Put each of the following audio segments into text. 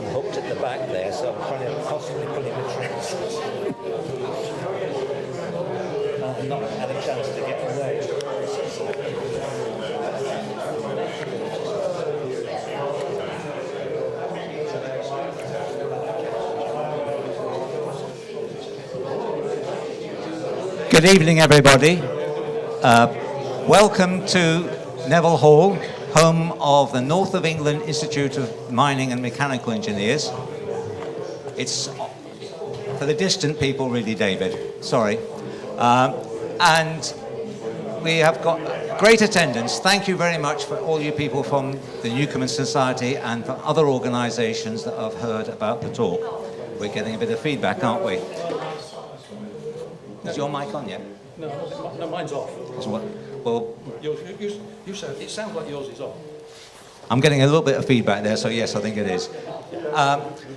unhooked at the back there, so I'm trying to constantly pull him the trousers. I've not had a chance to get away. Good evening, everybody. Welcome to Neville Hall, home of the North of England Institute of Mining and Mechanical Engineers. It's for the distant people, really, David. Sorry. And we have got great attendance. Thank you very much for all you people from the Newcomen Society and from other organisations that have heard about the talk. We're getting a bit of feedback, aren't we? Is your mic on yet? No, mine's off. Well, you said it sounds like yours is on. I'm getting a little bit of feedback there, so yes, I think it is.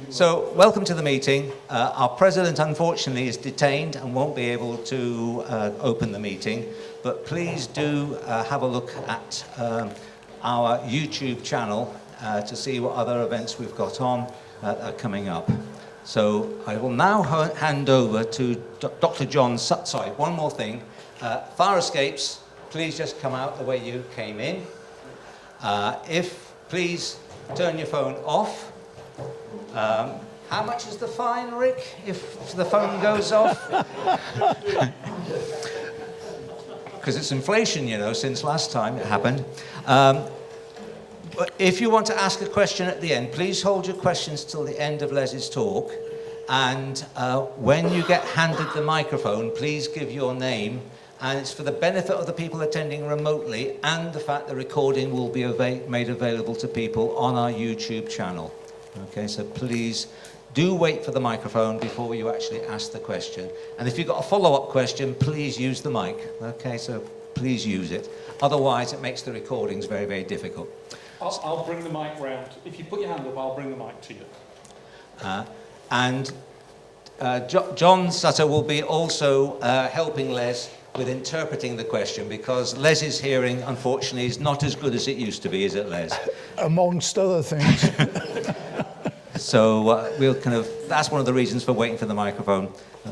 So, welcome to the meeting. Our president, unfortunately, is detained and won't be able to open the meeting, but please do have a look at our YouTube channel to see what other events we've got on coming up. So I will now hand over to Dr. John Sorry, one more thing. Fire escapes, please just come out the way you came in. Please turn your phone off. How much is the fine, Rick, if the phone goes off? Because it's inflation, you know, since last time it happened. But if you want to ask a question at the end, please hold your questions till the end of Les's talk. And when you get handed the microphone, please give your name. And it's for the benefit of the people attending remotely and the fact the recording will be made available to people on our YouTube channel. Okay, so please do wait for the microphone before you actually ask the question. And if you've got a follow-up question, please use the mic. Okay, so please use it. Otherwise, it makes the recordings very, very difficult. I'll bring the mic round. If you put your hand up, I'll bring the mic to you. John Sutter will be also helping Les with interpreting the question, because Les's hearing, unfortunately, is not as good as it used to be, is it, Les? Amongst other things. So that's one of the reasons for waiting for the microphone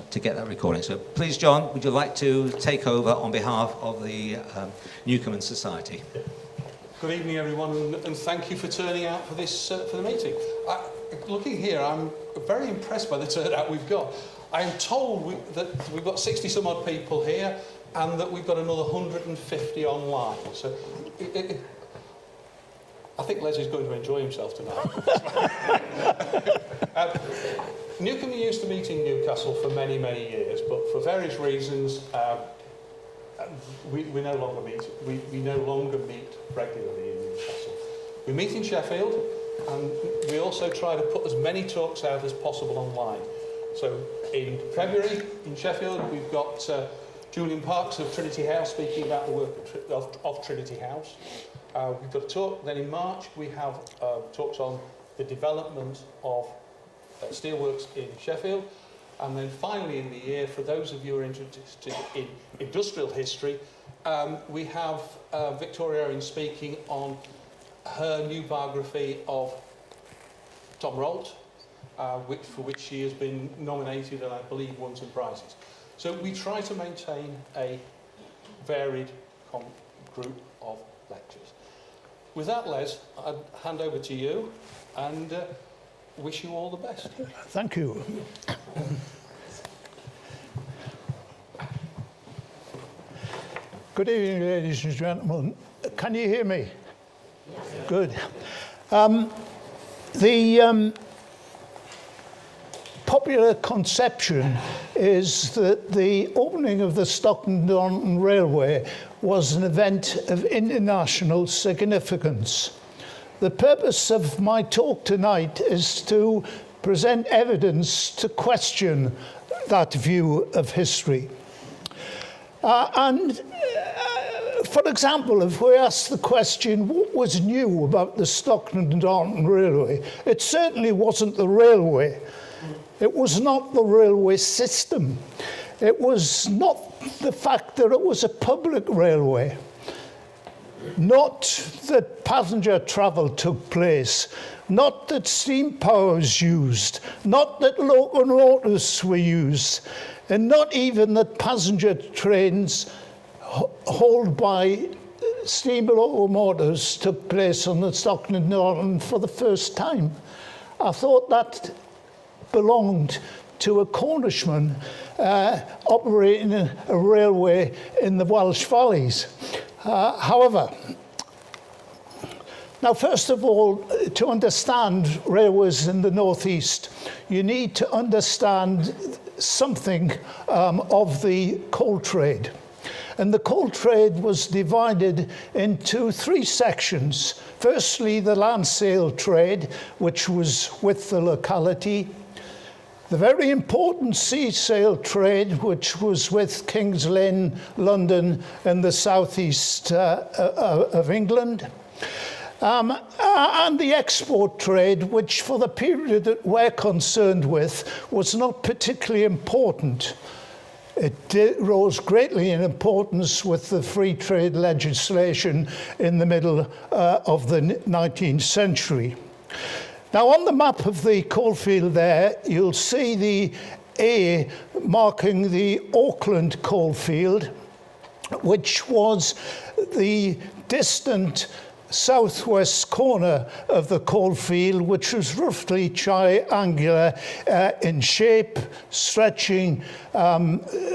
to get that recording. So please, John, would you like to take over on behalf of the Newcomen Society? Good evening, everyone, and thank you for turning out for this for the meeting. Looking here, I'm very impressed by the turnout we've got. I am told that we've got 60 some odd people here, and that we've got another 150 online. So I think Les is going to enjoy himself tonight. Newcomen used to meet in Newcastle for many, many years, but for various reasons, we no longer meet. We no longer meet regularly in Newcastle. We meet in Sheffield, and we also try to put as many talks out as possible online. So in February in Sheffield, we've got Julian Parks of Trinity House speaking about the work of Trinity House. We've got a talk. Then in March, we have talks on the development of steelworks in Sheffield. And then finally in the year, for those of you who are interested in industrial history, we have Victoria Owen speaking on her new biography of Tom Rolt, for which she has been nominated and I believe won some prizes. So we try to maintain a varied group of lectures. With that, Les, I'd hand over to you and wish you all the best. Thank you. Good evening, ladies and gentlemen. Can you hear me? Yes. Good. The popular conception is that the opening of the Stockton Railway was an event of international significance. The purpose of my talk tonight is to present evidence to question that view of history. For example, if we ask the question, what was new about the Stockton Railway? It certainly wasn't the railway. It was not the railway system. It was not the fact that it was a public railway. not that passenger travel took place, not that steam power was used, not that locomotives were used, and not even that passenger trains hauled by steam locomotives took place on the Stockton and Darlington for the first time. I thought that belonged to a Cornishman operating a railway in the Welsh valleys. However, now first of all, to understand railways in the northeast, you need to understand something of the coal trade. And the coal trade was divided into three sections. Firstly, the land sale trade, which was with the locality. The very important sea sale trade, which was with King's Lynn, London, and the southeast of England. And the export trade, which for the period that we're concerned with, was not particularly important. It rose greatly in importance with the free trade legislation in the middle of the 19th century. Now, on the map of the coalfield there, you'll see the A marking the Auckland coalfield, which was the distant southwest corner of the coalfield, which was roughly triangular in shape, stretching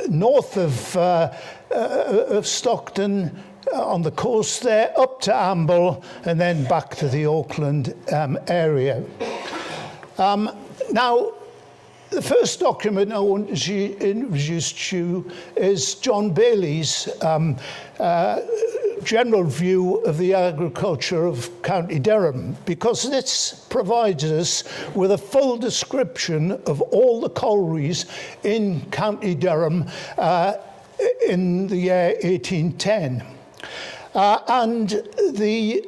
north of Stockton on the coast there, up to Amble, and then back to the Auckland area. Now, the first document I want to introduce to you is John Bailey's general view of the agriculture of County Durham, because this provides us with a full description of all the collieries in County Durham in the year 1810. And the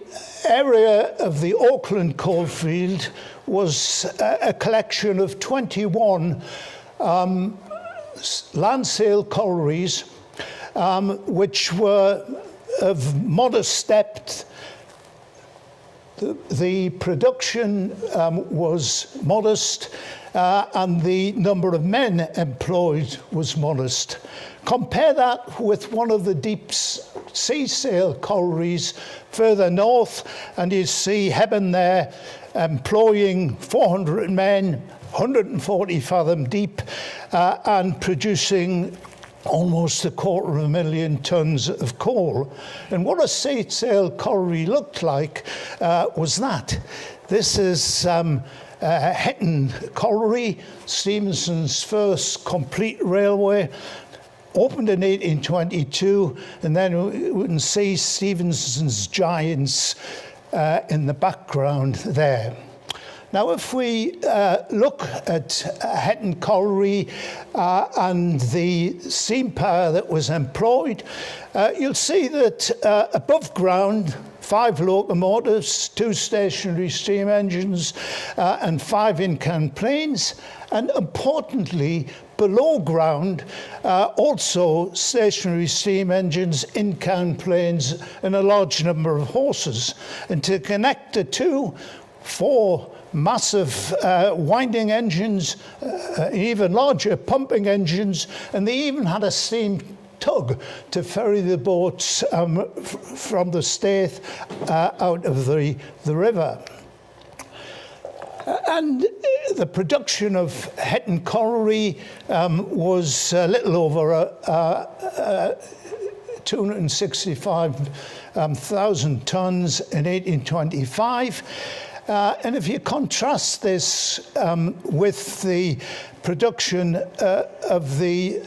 area of the Auckland coalfield was a collection of 21 land sale collieries, which were of modest depth. The production was modest, and the number of men employed was modest. Compare that with one of the deep sea sale collieries further north, and you see Hebburn there employing 400 men, 140 fathom deep, and producing almost 250,000 tonnes of coal. And what a sea sale colliery looked like was that. This is Hetton Colliery, Stephenson's first complete railway, opened in 1822, and then we can see Stephenson's giants in the background there. Now, if we look at Hetton Colliery and the steam power that was employed, you'll see that above ground, 5 locomotives, 2 stationary steam engines, and 5 in-can planes, and importantly, below ground, also stationary steam engines, in-can planes, and a large number of horses. And to connect the two, 4 massive winding engines, even larger pumping engines, and they even had a steam tug to ferry the boats from the Staithe out of the river. And the production of Hetton Colliery was a little over 265,000 tonnes in 1825. And if you contrast this with the production of the,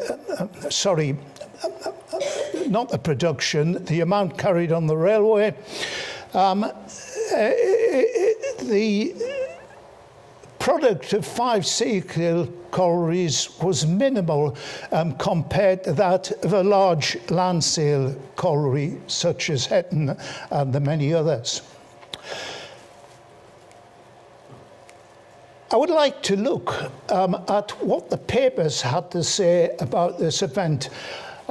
not the production, the amount carried on the railway, the product of 5 sea-sale collieries was minimal compared to that of a large land sale colliery such as Hetton and the many others. I would like to look at what the papers had to say about this event.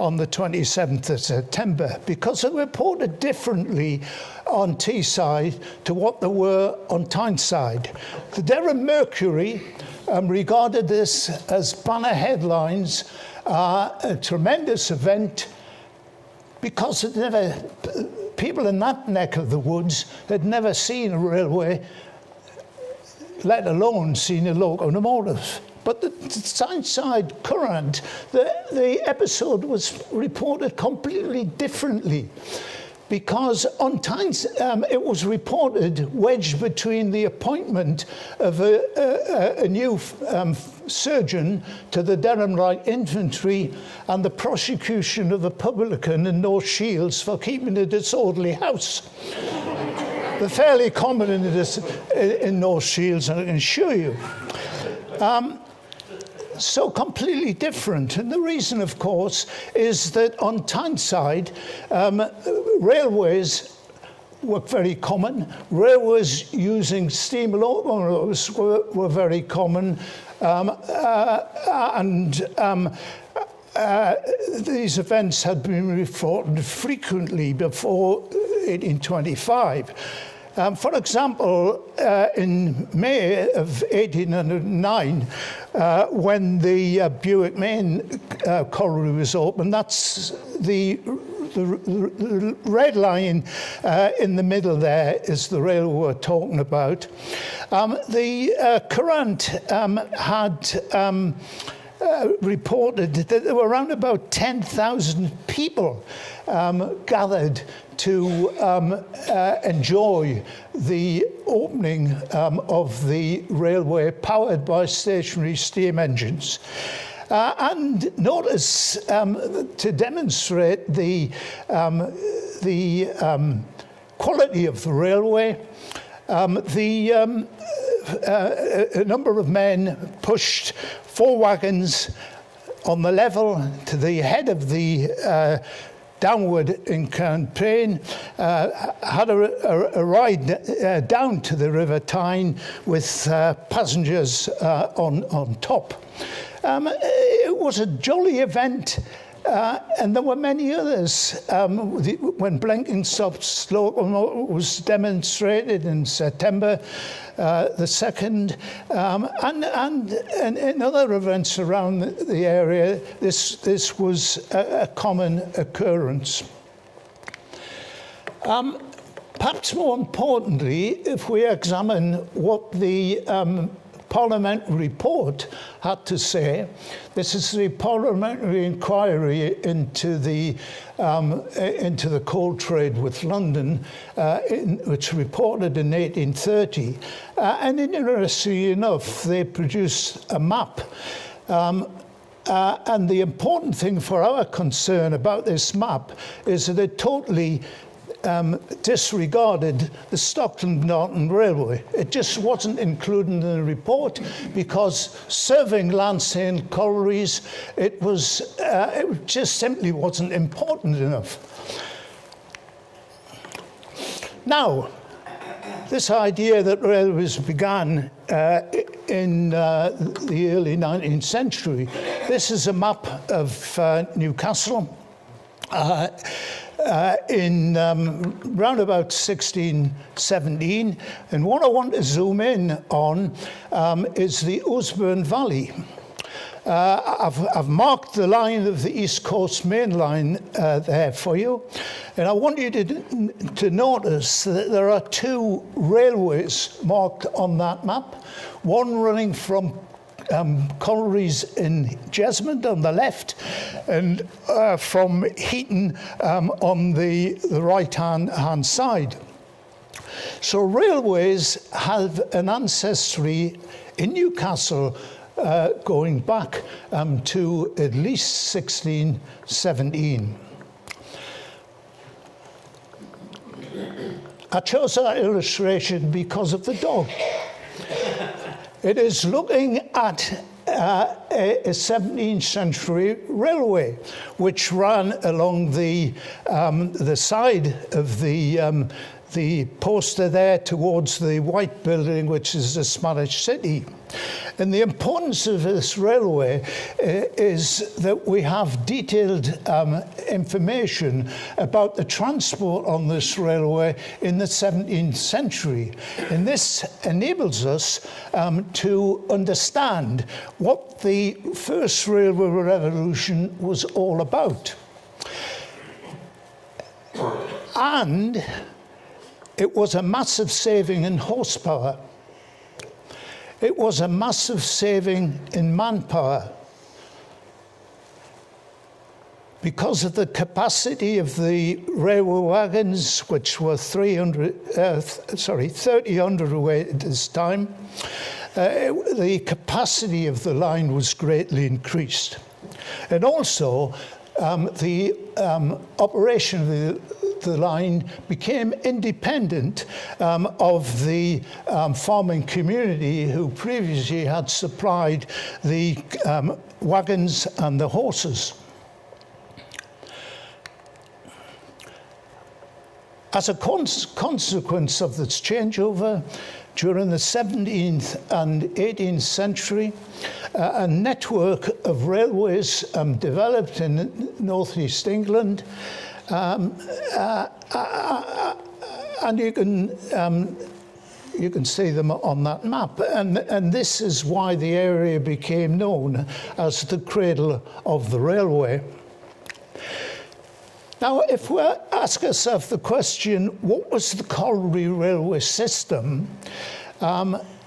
on the 27th of September, because they were reported differently on Teesside to what they were on Tyneside. The Durham Mercury regarded this as banner headlines, a tremendous event, because people in that neck of the woods had never seen a railway, let alone seen a locomotive. But the Tyneside Courant, the episode was reported completely differently, because on Tynes, it was reported wedged between the appointment of a new surgeon to the Durham Light Infantry and the prosecution of a publican in North Shields for keeping a disorderly house. They're fairly common in North Shields, I can assure you. So completely different. And the reason, of course, is that on Tyneside, railways were very common. Railways using steam locomotives were very common. These events had been reported frequently before 1825. For example, in May of 1809, when the Buick Main colliery was opened, that's the red line in the middle there is the railway we're talking about. The Courant had reported that there were around about 10,000 people gathered to enjoy the opening of the railway powered by stationary steam engines. And notice, to demonstrate the quality of the railway, a number of men pushed 4 wagons on the level to the head of the downward in campaign, had a ride down to the River Tyne with passengers on top. It was a jolly event, and there were many others. When Blenkinsop's locomotive was demonstrated in September the 2nd, and in other events around the area, this was a common occurrence. Perhaps more importantly, if we examine what the parliamentary report had to say, this is the parliamentary inquiry into the coal trade with London, which reported in 1830. And interestingly enough, they produced a map. And the important thing for our concern about this map is that it totally disregarded the Stockton Railway. It just wasn't included in the report because serving Lansdale collieries, it just simply wasn't important enough. Now, this idea that railways began in the early 19th century, this is a map of Newcastle. In round about 1617, and what I want to zoom in on is the Usburn Valley. I've marked the line of the East Coast Main Line there for you, and I want you to notice that there are 2 railways marked on that map, one running from collieries in Jesmond on the left, and from Heaton on the right-hand side. So railways have an ancestry in Newcastle going back to at least 1617. I chose that illustration because of the dog. It is looking at a 17th century railway which ran along the side of the the poster there towards the white building, which is the Spanish city. And the importance of this railway is that we have detailed information about the transport on this railway in the 17th century. And this enables us to understand what the first railway revolution was all about. And it was a massive saving in horsepower. It was a massive saving in manpower. Because of the capacity of the railway wagons, which were 3,000 away at this time, the capacity of the line was greatly increased. And also, the operation of the line became independent of the farming community who previously had supplied the wagons and the horses. As a consequence of this changeover, during the 17th and 18th century, a network of railways developed in northeast England, and you can see them on that map. And this is why the area became known as the cradle of the railway. Now, if we ask ourselves the question, what was the colliery railway system?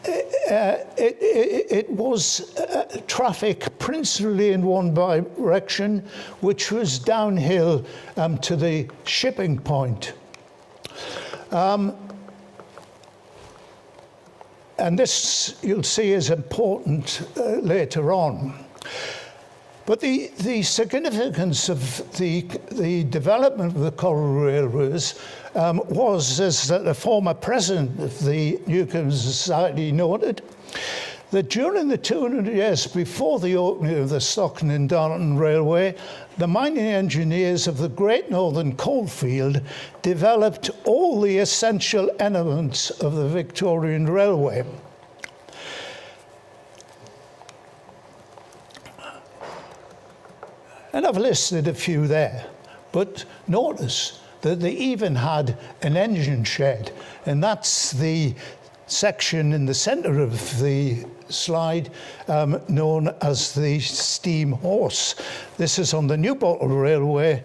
It was traffic principally in one direction, which was downhill to the shipping point. And this, you'll see, is important later on. But the significance of the development of the colliery railways was, as the former president of the Newcombe Society noted, that during the 200 years before the opening of the Stockton and Darlington Railway, the mining engineers of the Great Northern Coalfield developed all the essential elements of the Victorian Railway. And I've listed a few there, but notice that they even had an engine shed, and that's the section in the centre of the slide known as the steam horse. This is on the Newbottle Railway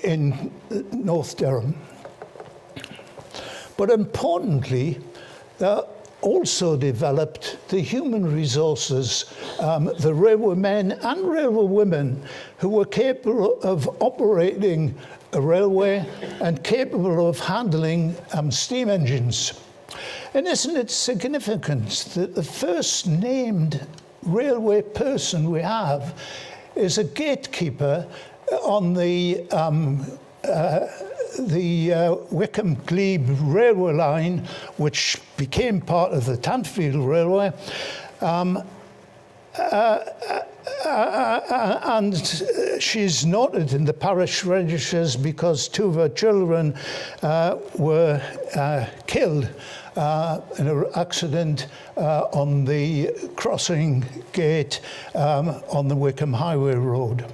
in North Durham. But importantly, also developed the human resources, the railway men and railway women who were capable of operating a railway and capable of handling steam engines. And isn't it significant that the first named railway person we have is a gatekeeper on the Wickham-Glebe railway line, which became part of the Tanfield Railway, and she's noted in the parish registers because two of her children were killed in an accident on the crossing gate on the Wickham Highway Road.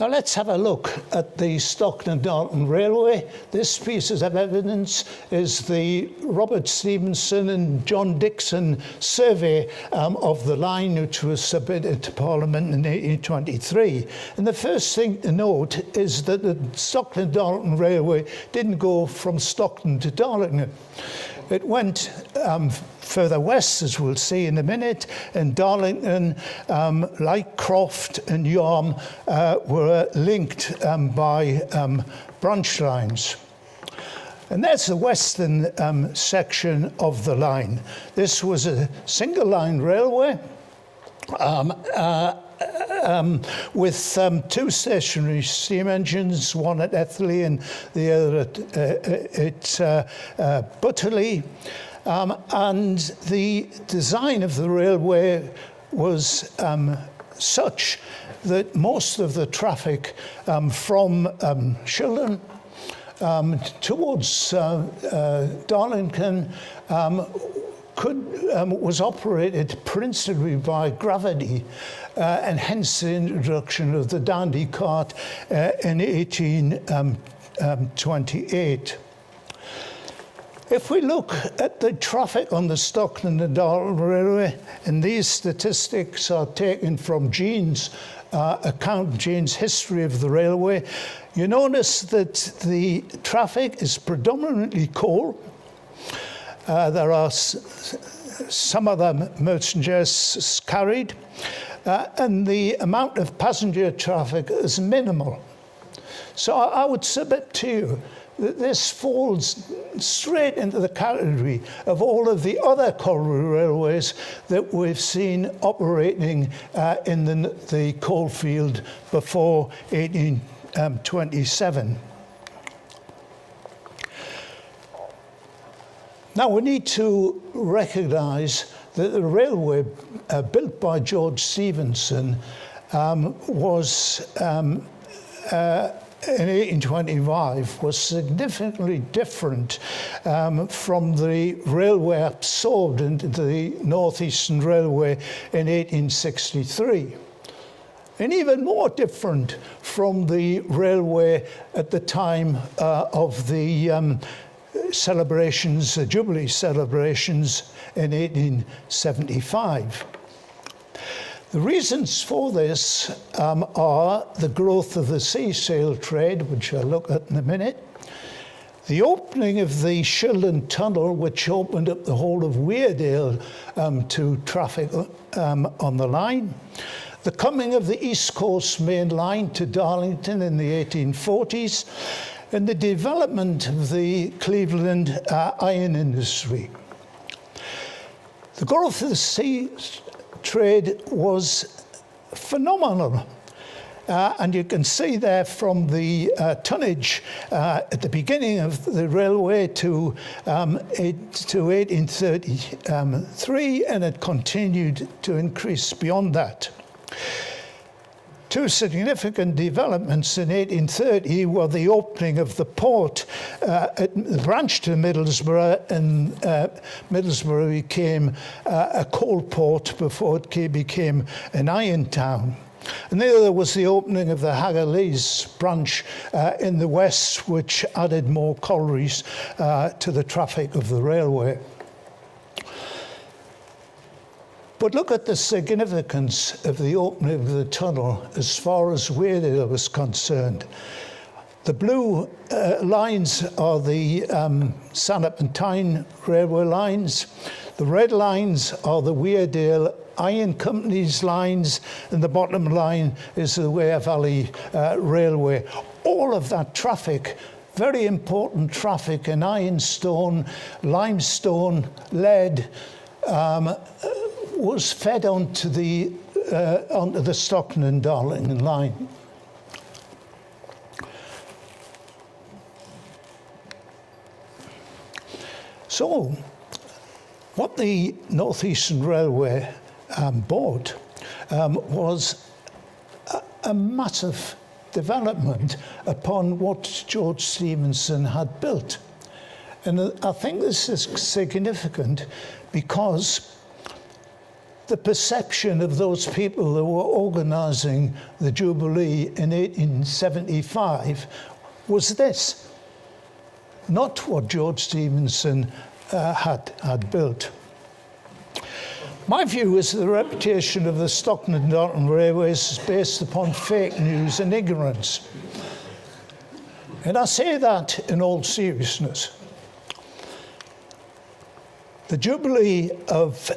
Now let's have a look at the Stockton and Darlington Railway. This piece of evidence is the Robert Stevenson and John Dixon survey of the line, which was submitted to Parliament in 1823. And the first thing to note is that the Stockton and Darlington Railway didn't go from Stockton to Darlington. It went further west, as we'll see in a minute, and Darlington, like Croft and Yarm, were linked by branch lines. And that's the western section of the line. This was a single line railway with two stationary steam engines, one at Etherley and the other at Butterley. And the design of the railway was such that most of the traffic from Shildon towards Darlington was operated principally by gravity, and hence the introduction of the dandy cart in 1828. If we look at the traffic on the Stockton and Darlington Railway, and these statistics are taken from Jean's account, Jean's history of the railway, you notice that the traffic is predominantly coal. There are some other merchandise carried, and the amount of passenger traffic is minimal. So I would submit to you that this falls straight into the category of all of the other colliery railways that we've seen operating in the coalfield before 1827. Now we need to recognise that the railway built by George Stephenson was in 1825 was significantly different from the railway absorbed into the North Eastern Railway in 1863. And even more different from the railway at the time of the celebrations, the Jubilee celebrations in 1875. The reasons for this are the growth of the sea sail trade, which I'll look at in a minute, the opening of the Shildon Tunnel, which opened up the whole of Weardale to traffic on the line, the coming of the East Coast Main Line to Darlington in the 1840s, and the development of the Cleveland iron industry. The growth of the sea trade was phenomenal. And you can see there from the tonnage at the beginning of the railway to 1833, and it continued to increase beyond that. Two significant developments in 1830 were the opening of the port at the branch to Middlesbrough, and Middlesbrough became a coal port before it became an iron town. And the other was the opening of the Hagalese branch in the west, which added more collieries to the traffic of the railway. But look at the significance of the opening of the tunnel as far as Weardale was concerned. The blue lines are the Sanop and Tyne railway lines. The red lines are the Weardale Iron Company's lines, and the bottom line is the Wear Valley Railway. All of that traffic, very important traffic in ironstone, limestone, lead, was fed onto the Stockton and Darlington line. So, what the North Eastern Railway bought was a massive development upon what George Stephenson had built. And I think this is significant because the perception of those people that were organising the Jubilee in 1875 was this, not what George Stephenson had built. My view is the reputation of the Stockton and Darlington Railways is based upon fake news and ignorance. And I say that in all seriousness. The Jubilee of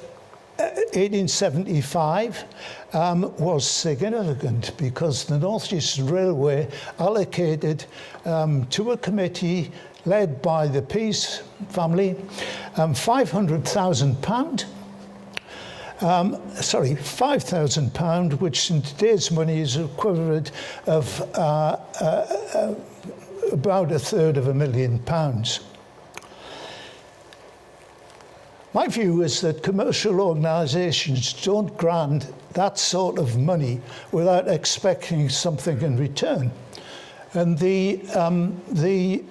1875 was significant because the North Eastern Railway allocated to a committee led by the Peace family £5,000, £5,000, which in today's money is equivalent of about £250,000. My view is that commercial organisations don't grant that sort of money without expecting something in return. And the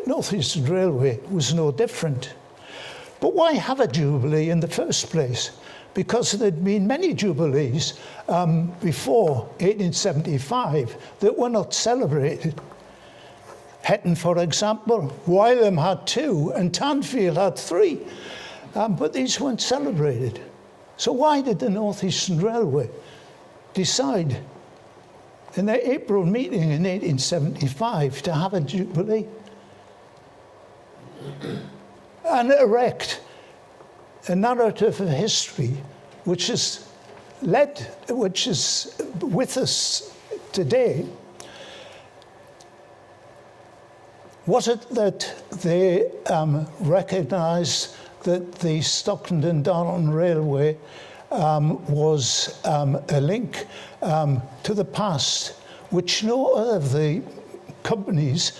North Eastern Railway was no different. But why have a jubilee in the first place? Because there'd been many jubilees before 1875 that were not celebrated. Hetton, for example, Wylam had 2 and Tanfield had 3, but these weren't celebrated. So why did the North Eastern Railway decide in their April meeting in 1875 to have a jubilee and erect a narrative of history which is with us today? Was it that they recognised that the Stockton and Darlington Railway was a link to the past, which no other of the companies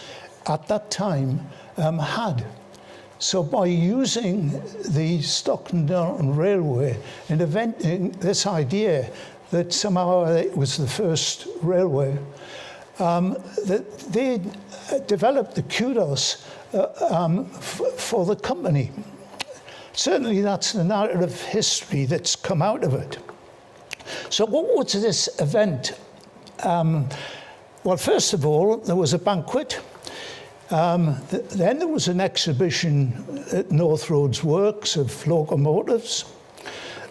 at that time had? So by using the Stockton and Darlington Railway and inventing this idea that somehow it was the first railway, that they developed the kudos for the company. Certainly that's the narrative history that's come out of it. So what was this event? Well, first of all, there was a banquet. Then there was an exhibition at North Roads Works of locomotives.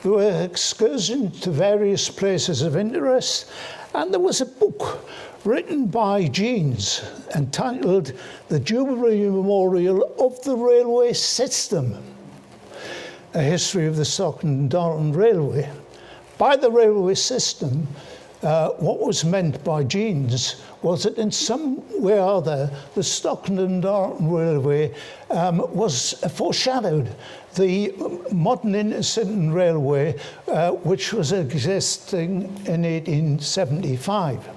There were excursions to various places of interest, and there was a book written by Jeans entitled The Jubilee Memorial of the Railway System, a history of the Stockton and Darlington Railway. By the railway system, what was meant by Jeans was that in some way or other, the Stockton and Darlington Railway was foreshadowed the modern intercity railway, which was existing in 1875.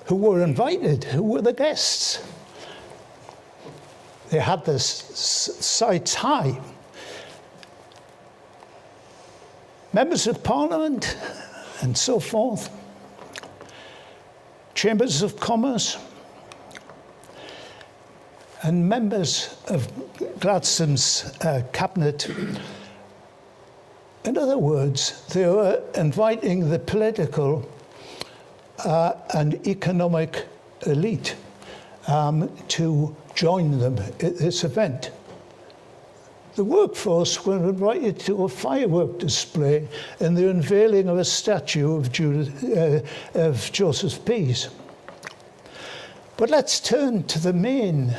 Who were invited? Who were the guests? They had the sights high. Members of Parliament and so forth, chambers of commerce, and members of Gladstone's cabinet. In other words, they were inviting the political and economic elite to join them at this event. The workforce were invited to a firework display and the unveiling of a statue of Joseph Pease. But let's turn to the main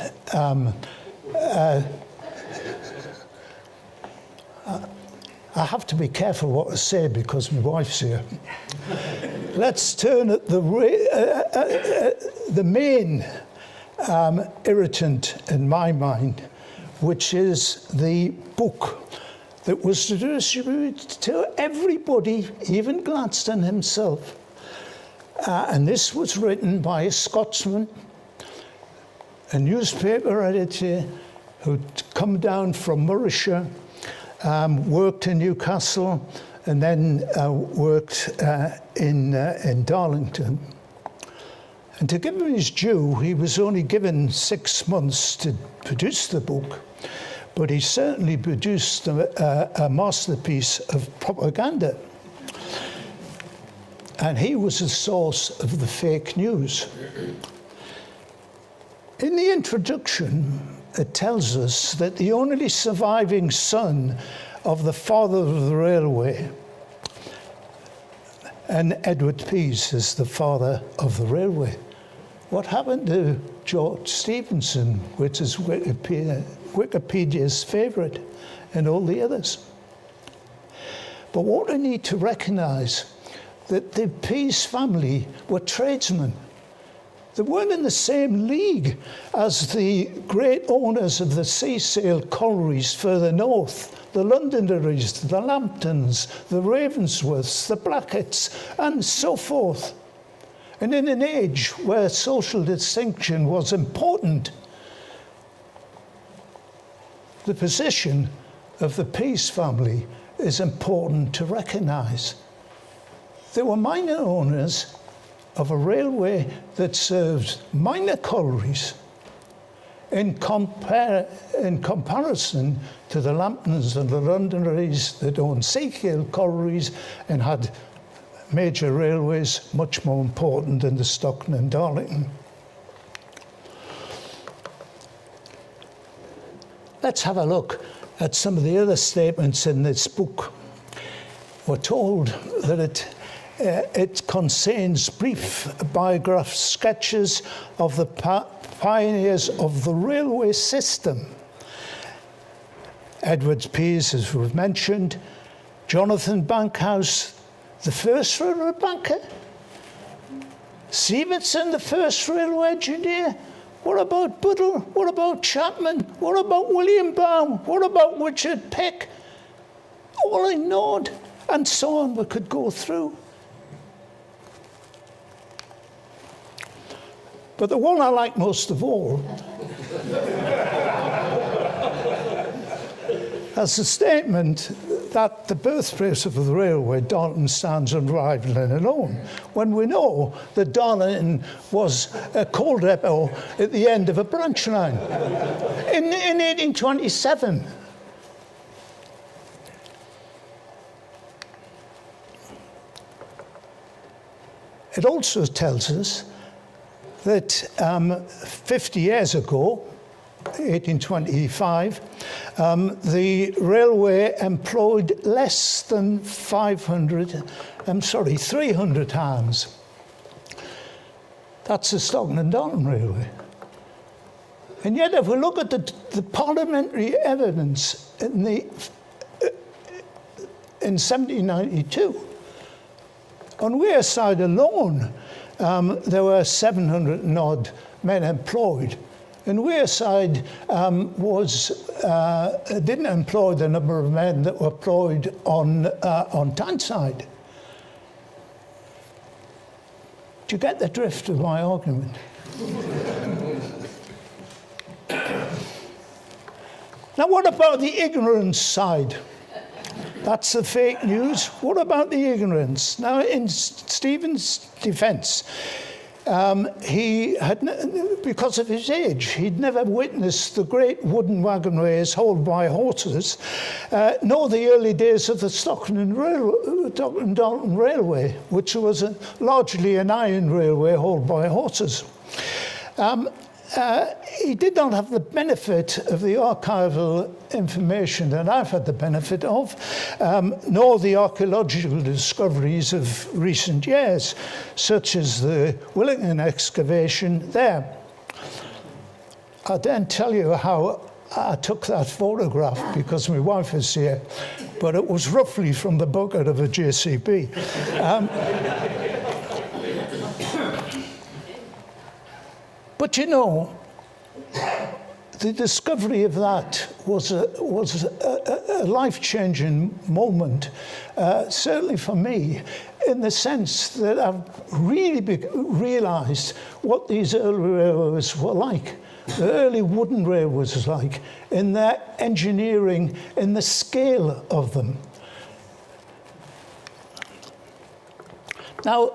I have to be careful what I say because my wife's here. Let's turn at the main irritant in my mind, which is the book that was distributed to everybody, even Gladstone himself. And this was written by a Scotsman, a newspaper editor who'd come down from Morayshire, worked in Newcastle, and then worked in Darlington. And to give him his due, he was only given 6 months to produce the book, but he certainly produced a masterpiece of propaganda. And he was the source of the fake news. In the introduction, it tells us that the only surviving son of the father of the railway, and Edward Pease is the father of the railway. What happened to George Stephenson, which is Wikipedia's favourite, and all the others? But what we need to recognise that the Pease family were tradesmen. They weren't in the same league as the great owners of the sea-sail collieries further north, the Londonderrys, the Lambtons, the Ravensworths, the Blacketts, and so forth. And in an age where social distinction was important, the position of the Pease family is important to recognise. They were minor owners of a railway that served minor collieries in comparison to the Lambtons and the Londonderrys that owned Seakill collieries and had major railways much more important than the Stockton and Darlington. Let's have a look at some of the other statements in this book. We're told that it contains brief biographic sketches of the pioneers of the railway system. Edward Pease, as we've mentioned, Jonathan Bankhouse, the first railway banker, Sivertson, the first railway engineer. What about Buddle? What about Chapman? What about William Baum? What about Richard Peck? All ignored, and so on. We could go through. But the one I like most of all has a statement that the birthplace of the railway, Darlington, stands unrivaled and alone, when we know that Darlington was a coal depot at the end of a branch line in 1827. It also tells us that 50 years ago, 1825, the railway employed less than 300 hands. That's the Stockton and Darlington Railway. And yet, if we look at the parliamentary evidence in 1792, on Wearside alone, there were 700 and odd men employed. And Wearside didn't employ the number of men that were employed on Tyneside. Do you get the drift of my argument? Now, what about the ignorance side? That's the fake news. What about the ignorance? Now, in Stephen's defence, he had, because of his age, he'd never witnessed the great wooden wagonways hauled by horses, nor the early days of the Stockton and Darlington Railway, which was largely an iron railway hauled by horses. He did not have the benefit of the archival information that I've had the benefit of, nor the archaeological discoveries of recent years, such as the Willington excavation there. I'll then tell you how I took that photograph, because my wife is here, but it was roughly from the bucket of a JCB. But you know, the discovery of that was a life-changing moment, certainly for me, in the sense that I've really realised what these early railways were like. The early wooden railways was like, in their engineering, in the scale of them. Now,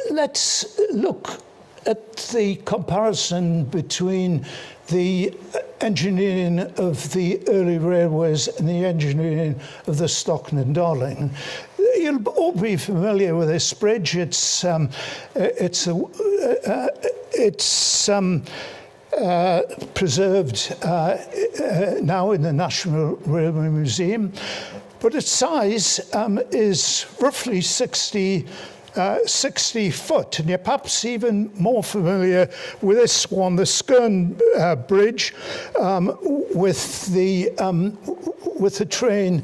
let's look at the comparison between the engineering of the early railways and the engineering of the Stockton and Darlington. You'll all be familiar with this bridge. It's preserved now in the National Railway Museum, but its size is roughly 60 foot, and you're perhaps even more familiar with this one, the Skern Bridge, with the train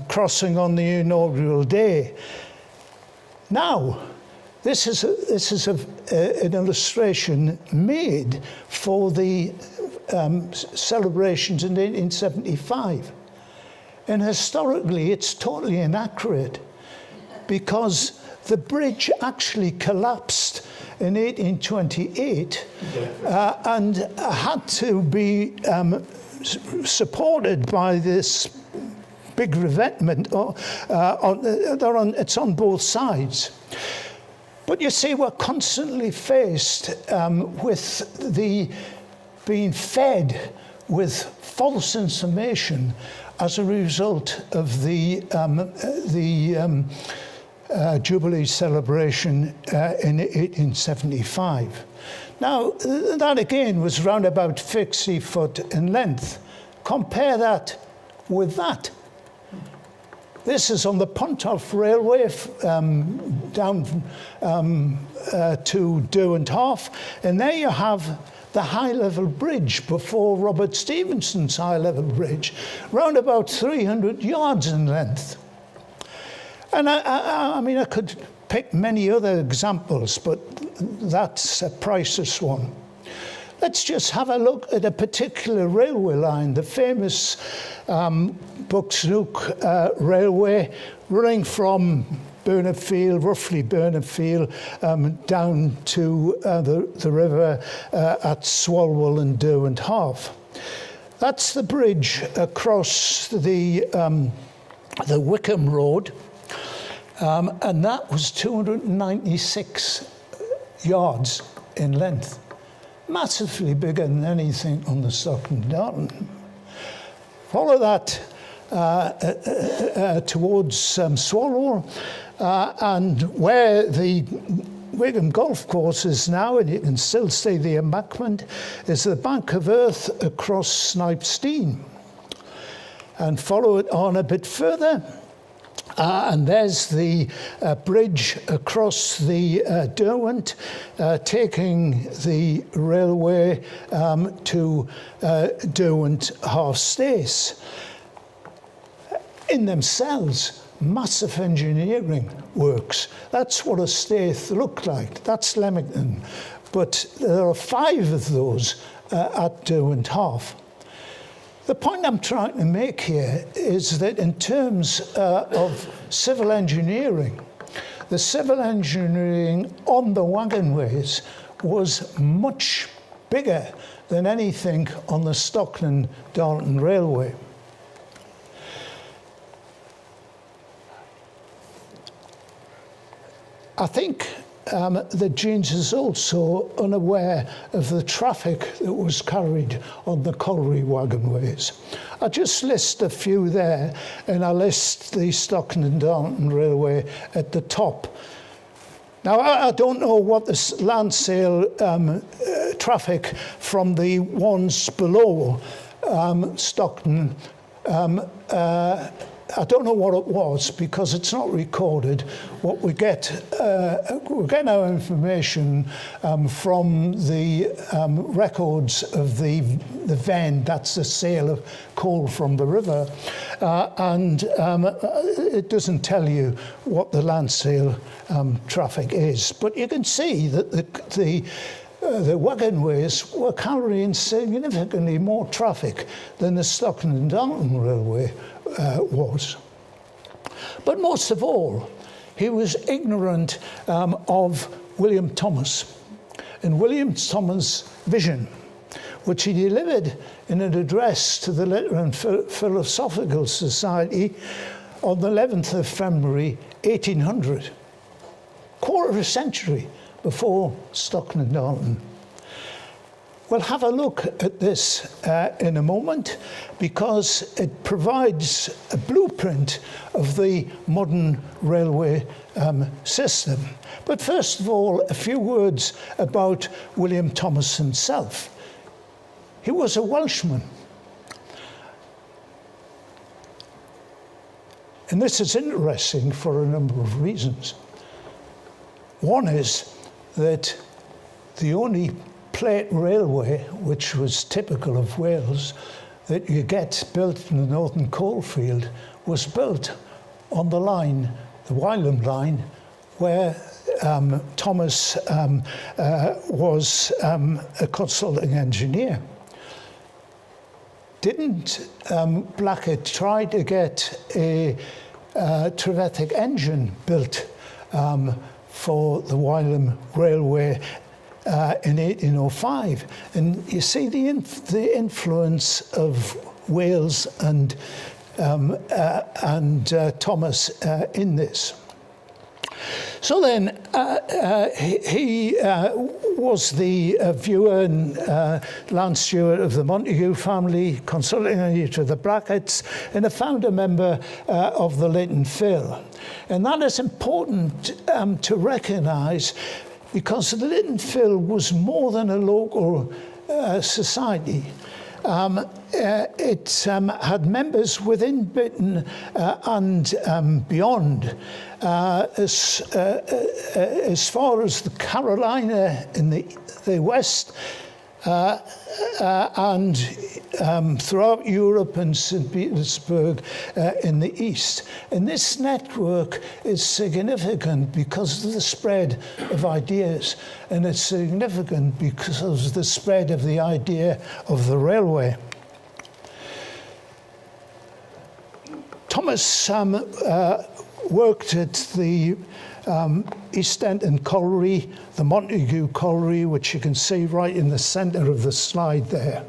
crossing on the inaugural day. Now, this is an illustration made for the celebrations in 1875, and historically it's totally inaccurate, because the bridge actually collapsed in 1828 and had to be supported by this big revetment. It's on both sides. But you see, we're constantly faced with the being fed with false information as a result of the Jubilee celebration in 1875. Now, that again was round about 50 foot in length. Compare that with that. This is on the Pontoff Railway down to Derwent Half, and there you have the high-level bridge before Robert Stevenson's high-level bridge, round about 300 yards in length. And I mean, I could pick many other examples, but that's a priceless one. Let's just have a look at a particular railway line, the famous Bucksnook Railway, running from Burnett Field, roughly Burnett Field, down to the river at Swalwell and Derwent Half. That's the bridge across the Wickham Road, and that was 296 yards in length. Massively bigger than anything on the Stockton Darlington. Follow that towards Swalwell, and where the Wigan Golf Course is now, and you can still see the embankment, is the bank of earth across Snipes Dean. And follow it on a bit further, and there's the bridge across the Derwent, taking the railway to Derwent Half Stace. In themselves, massive engineering works. That's what a Staith looked like. That's Leamington. But there are 5 of those at Derwent Half. The point I'm trying to make here is that in terms of civil engineering, the civil engineering on the wagonways was much bigger than anything on the Stockton-Darlington Railway. I think that James is also unaware of the traffic that was carried on the colliery wagonways. I just list a few there, and I list the Stockton and Darlington Railway at the top. Now, I don't know what the land sale traffic from the ones below Stockton I don't know what it was because it's not recorded. What we get our information from the records of the Ven, that's the sale of coal from the river, and it doesn't tell you what the land sale traffic is. But you can see that the wagonways were carrying significantly more traffic than the Stockton and Darlington Railway was. But most of all, he was ignorant of William Thomas and William Thomas' vision, which he delivered in an address to the Literary and Philosophical Society on the 11th of February 1800, quarter of a century before Stockton and Darlington. We'll have a look at this in a moment because it provides a blueprint of the modern railway system. But first of all, a few words about William Thomas himself. He was a Welshman. And this is interesting for a number of reasons. One is that the only plate railway, which was typical of Wales, that you get built in the Northern Coalfield, was built on the line, the Wylam line, where Thomas was a consulting engineer. Didn't Blackett try to get a Trevethick engine built for the Wylam Railway in 1805. And you see the influence of Wales and Thomas in this. So then, he was the viewer and land steward of the Montague family, consulting each of the Bracketts, and a founder member of the Leighton Phil. And that is important to recognise, because the Leighton Phil was more than a local society. It had members within Britain and beyond, as far as the Carolina in the west, and throughout Europe and St. Petersburg in the east. And this network is significant because of the spread of ideas, and it's significant because of the spread of the idea of the railway. Thomas worked at the East End and Colliery, the Montague Colliery, which you can see right in the centre of the slide there.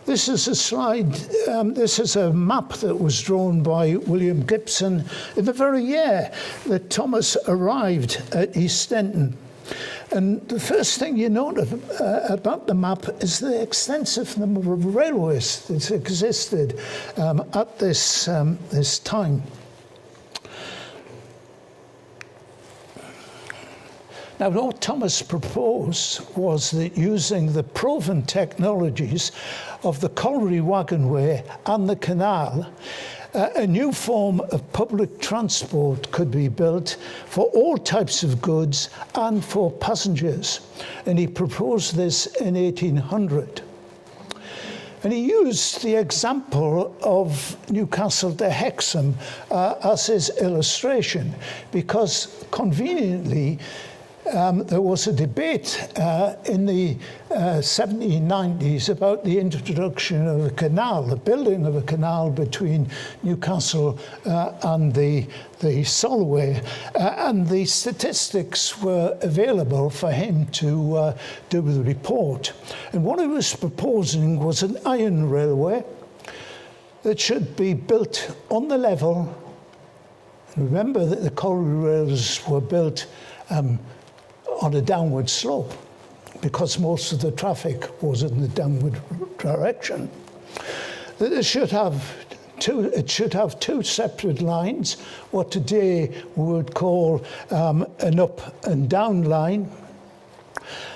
This is a slide, this is a map that was drawn by William Gibson in the very year that Thomas arrived at East Denton. And the first thing you note about the map is the extensive number of railways that existed at this time. Now, what Thomas proposed was that using the proven technologies of the colliery wagonway and the canal, a new form of public transport could be built for all types of goods and for passengers. And he proposed this in 1800. And he used the example of Newcastle to Hexham as his illustration, because conveniently, there was a debate in the 1790s about the introduction of a canal, the building of a canal between Newcastle and the Solway, and the statistics were available for him to do the report. And what he was proposing was an iron railway that should be built on the level. Remember that the colliery rails were built on a downward slope, because most of the traffic was in the downward direction. It should have two separate lines, what today we would call an up and down line.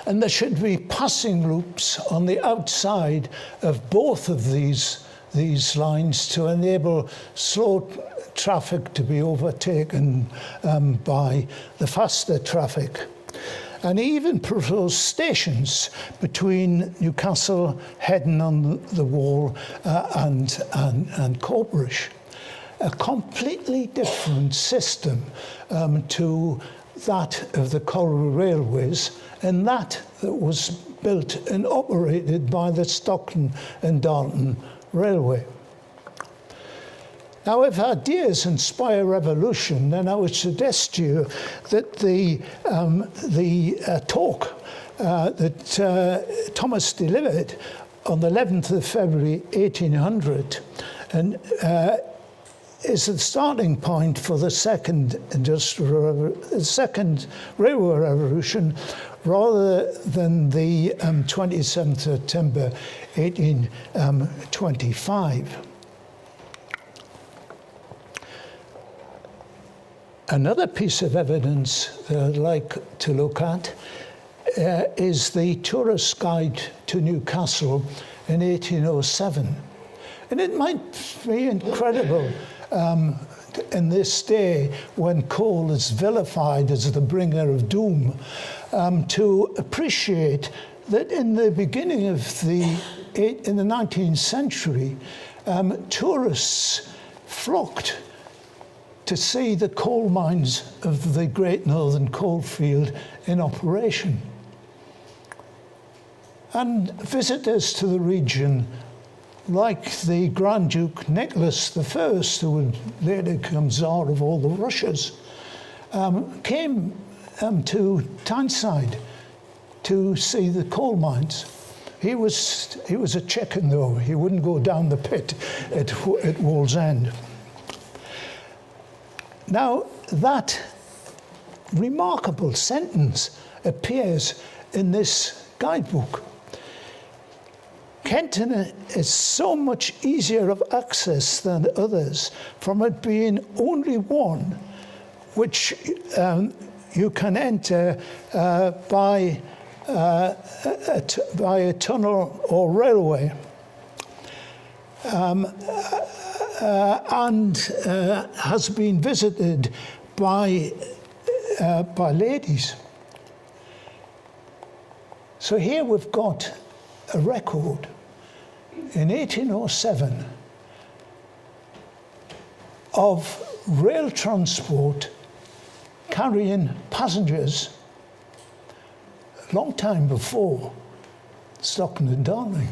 And there should be passing loops on the outside of both of these lines to enable slow traffic to be overtaken by the faster traffic. And he even proposed stations between Newcastle, Headon on the Wall, and Corbridge. A completely different system to that of the colliery railways, and that was built and operated by the Stockton and Darlington Railway. Now, if ideas inspire revolution, then I would suggest to you that the talk that Thomas delivered on the 11th of February 1800 and is the starting point for the second railway revolution, rather than the 27th September 1825. Another piece of evidence that I'd like to look at is the tourist guide to Newcastle in 1807. And it might be incredible in this day, when coal is vilified as the bringer of doom, to appreciate that in the beginning of in the 19th century, tourists flocked to see the coal mines of the Great Northern Coalfield in operation. And visitors to the region, like the Grand Duke Nicholas I, who would later become Tsar of all the Russias, came to Tyneside to see the coal mines. He was a chicken, though. He wouldn't go down the pit at Wallsend. Now, that remarkable sentence appears in this guidebook. Kenton is so much easier of access than others, from it being only one which you can enter by a tunnel or railway, and has been visited by ladies. So here we've got a record in 1807 of rail transport carrying passengers a long time before Stockton and Darlington.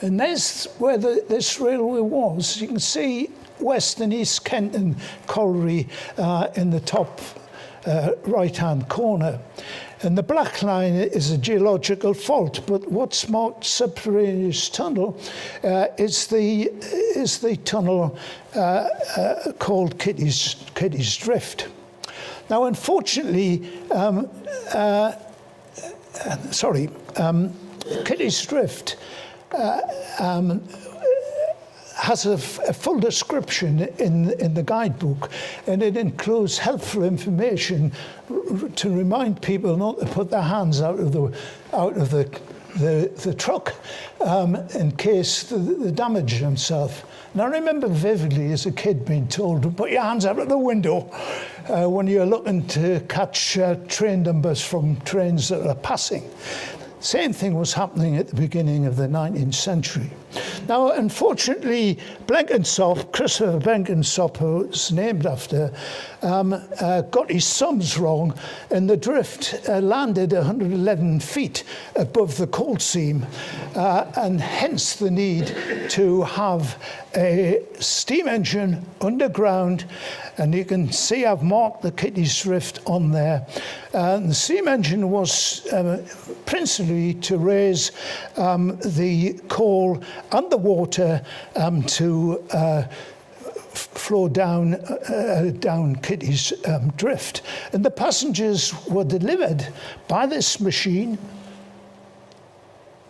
And there's where this railway was. You can see West and East Kenton Colliery in the top right-hand corner. And the black line is a geological fault, but what's marked subterraneous tunnel is the tunnel called Kitty's Drift. Now, unfortunately, Kitty's Drift has a full description in the guidebook, and it includes helpful information to remind people not to put their hands out of the truck in case they damage themselves. And I remember vividly as a kid being told to put your hands out of the window when you're looking to catch train numbers from trains that are passing. Same thing was happening at the beginning of the 19th century. Now, unfortunately, Blenkinsop, Christopher Blenkinsop, who was named after, got his sums wrong, and the drift landed 111 feet above the coal seam, and hence the need to have a steam engine underground. And you can see I've marked the Kitty's Drift on there. The steam engine was principally to raise the coal and the water to flow down Kitty's Drift. And the passengers were delivered by this machine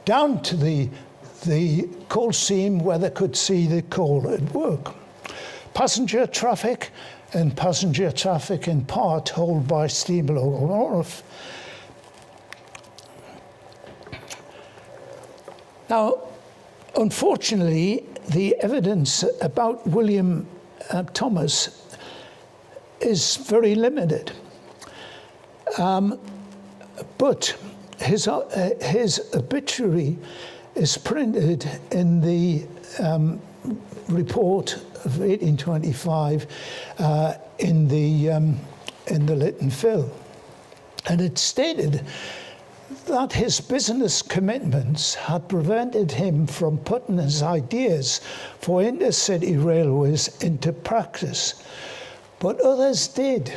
down to the coal seam where they could see the coal at work. Passenger traffic in part hauled by steam locomotive. Now, unfortunately, the evidence about William Thomas is very limited. But his obituary is printed in the report of 1825 in the Lytton Phil, and it stated that his business commitments had prevented him from putting his ideas for intercity railways into practice, but others did,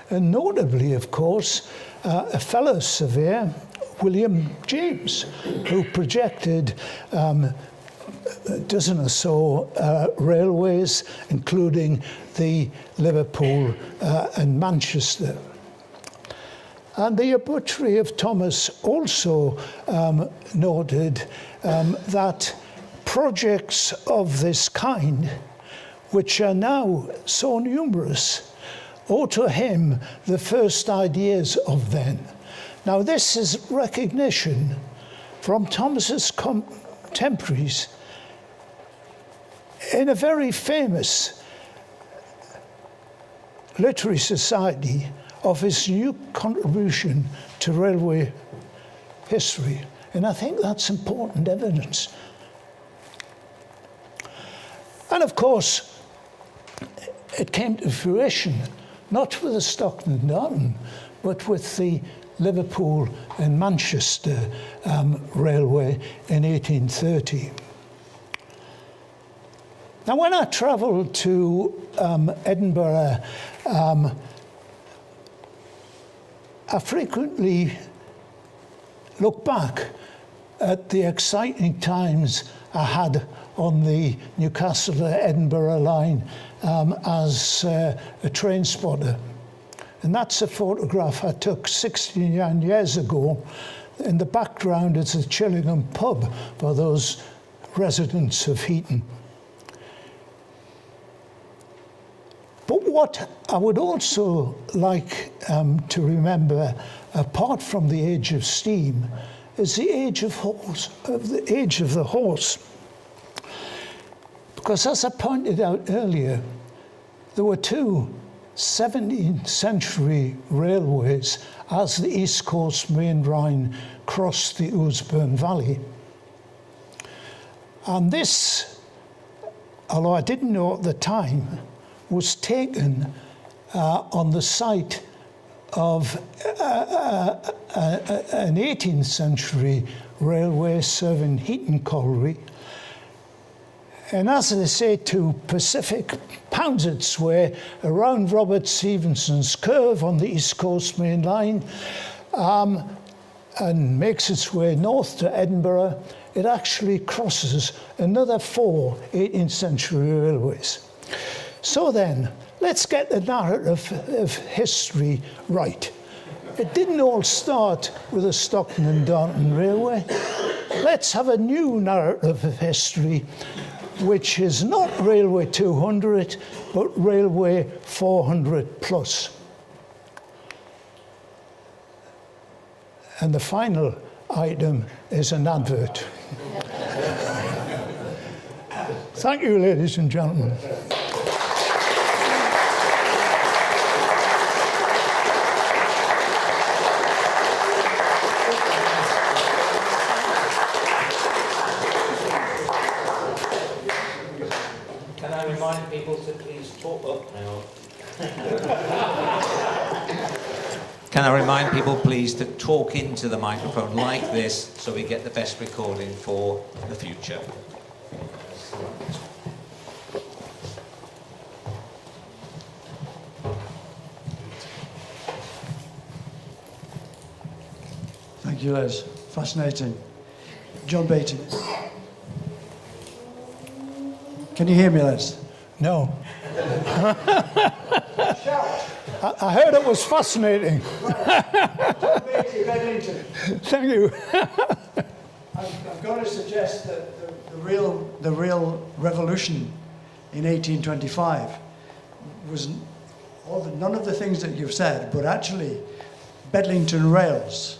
and notably, of course, a fellow surveyor, William James, who projected a dozen or so railways, including the Liverpool and Manchester. And the obituary of Thomas also noted that projects of this kind, which are now so numerous, owe to him the first ideas of then. Now, this is recognition from Thomas's contemporaries in a very famous literary society of his new contribution to railway history. And I think that's important evidence. And of course, it came to fruition, not with the Stockton and Darlington, but with the Liverpool and Manchester Railway in 1830. Now, when I travelled to Edinburgh, I frequently look back at the exciting times I had on the Newcastle to Edinburgh line as a train spotter. And that's a photograph I took 69 years ago. In the background is a Chillingham pub for those residents of Heaton. But what I would also like to remember, apart from the age of steam, is the age of the horse. Because as I pointed out earlier, there were two 17th century railways as the East Coast Main Line crossed the Ouseburn Valley. And this, although I didn't know at the time, was taken on the site of an 18th century railway serving Heaton Colliery. And as they say to Pacific, pounds its way around Robert Stevenson's curve on the East Coast Main Line and makes its way north to Edinburgh. It actually crosses another 4 18th century railways. So then, let's get the narrative of history right. It didn't all start with the Stockton and Darlington Railway. Let's have a new narrative of history, which is not Railway 200, but Railway 400 plus. And the final item is an advert. Thank you, ladies and gentlemen. Can I remind people to please talk up now? Can I remind people, please, to talk into the microphone like this so we get the best recording for the future? Thank you, Les. Fascinating. John Beatty. Can you hear me, Les? No. I heard it was fascinating. Thank you. I've got to suggest that the real revolution in 1825 was none of the things that you've said, but actually Bedlington rails.